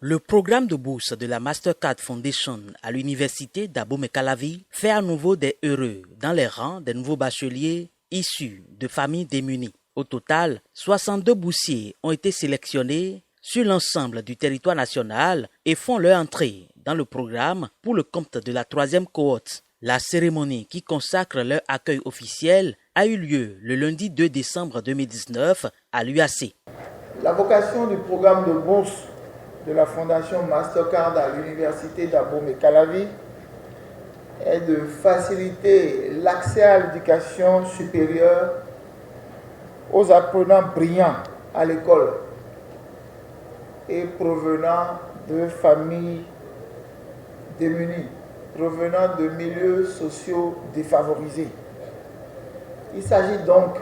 Le programme de bourse de la Mastercard Foundation à l'université d'Abomey-Calavi fait à nouveau des heureux dans les rangs des nouveaux bacheliers issus de familles démunies. Au total, 62 boursiers ont été sélectionnés sur l'ensemble du territoire national et font leur entrée dans le programme pour le compte de la 3e cohorte. La cérémonie qui consacre leur accueil officiel a eu lieu le lundi 2 décembre 2019 à l'UAC. La vocation du programme de bourse de la Fondation Mastercard à l'université d'Abomey-Calavi est de faciliter l'accès à l'éducation supérieure aux apprenants brillants à l'école et provenant de familles démunies, provenant de milieux sociaux défavorisés. Il s'agit donc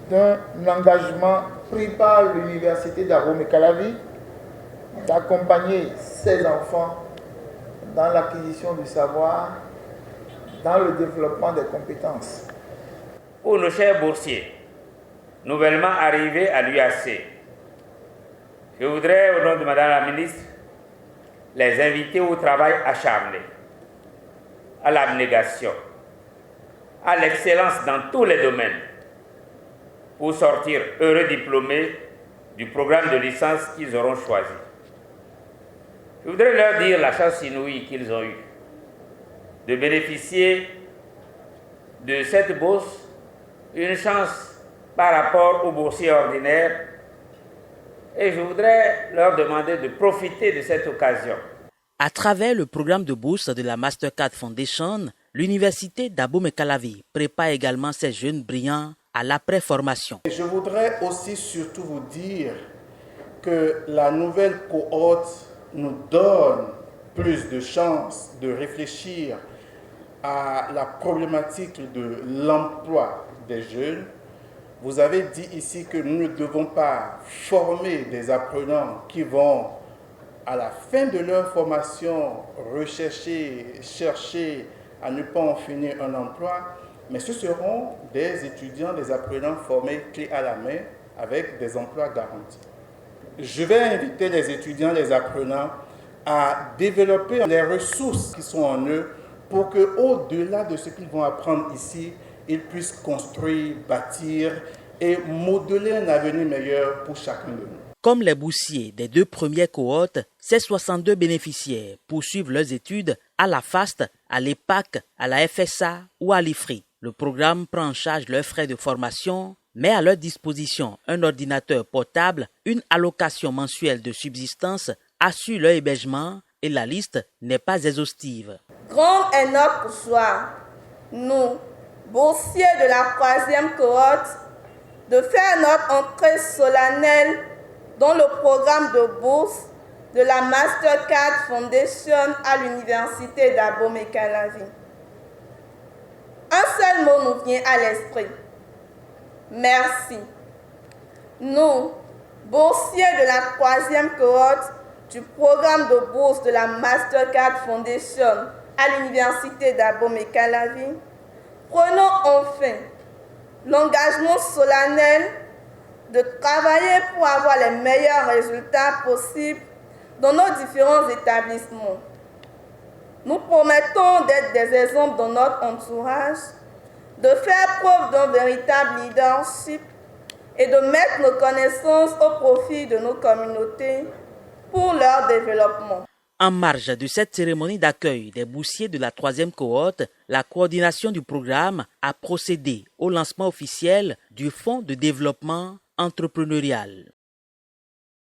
d'un engagement pris par l'université d'Abomey-Calavi d'accompagner ces enfants dans l'acquisition du savoir, dans le développement des compétences. Pour nos chers boursiers, nouvellement arrivés à l'UAC, je voudrais, au nom de Madame la Ministre, les inviter au travail acharné, à l'abnégation, à l'excellence dans tous les domaines, pour sortir heureux diplômés du programme de licence qu'ils auront choisi. Je voudrais leur dire la chance inouïe qu'ils ont eue de bénéficier de cette bourse, une chance par rapport aux boursiers ordinaires, et je voudrais leur demander de profiter de cette occasion. À travers le programme de bourse de la Mastercard Foundation, l'université d'Abomey-Calavi prépare également ces jeunes brillants à l'après-formation. Je voudrais aussi surtout vous dire que la nouvelle cohorte nous donne plus de chances de réfléchir à la problématique de l'emploi des jeunes. Vous avez dit ici que nous ne devons pas former des apprenants qui vont, à la fin de leur formation, chercher à ne pas en finir un emploi, mais ce seront des étudiants, des apprenants formés clé à la main avec des emplois garantis. Je vais inviter les étudiants, les apprenants à développer les ressources qui sont en eux pour qu'au-delà de ce qu'ils vont apprendre ici, ils puissent construire, bâtir et modeler un avenir meilleur pour chacun de nous. Comme les boursiers des 2 premières cohortes, ces 62 bénéficiaires poursuivent leurs études à la FAST, à l'EPAC, à la FSA ou à l'IFRI. Le programme prend en charge leurs frais de formation, met à leur disposition un ordinateur portable, une allocation mensuelle de subsistance, assure leur hébergement et la liste n'est pas exhaustive. Grande est notre joie, nous, boursiers de la 3e cohorte, de faire notre entrée solennelle dans le programme de bourse de la Mastercard Foundation à l'université d'Abomey-Calavi. Un seul mot nous vient à l'esprit. Merci. Nous, boursiers de la 3e cohorte du programme de bourse de la Mastercard Foundation à l'université d'Abomey-Calavi, prenons enfin l'engagement solennel de travailler pour avoir les meilleurs résultats possibles dans nos différents établissements. Nous promettons d'être des exemples dans notre entourage, de faire preuve d'un véritable leadership et de mettre nos connaissances au profit de nos communautés pour leur développement. En marge de cette cérémonie d'accueil des boursiers de la 3e cohorte, la coordination du programme a procédé au lancement officiel du Fonds de développement entrepreneurial.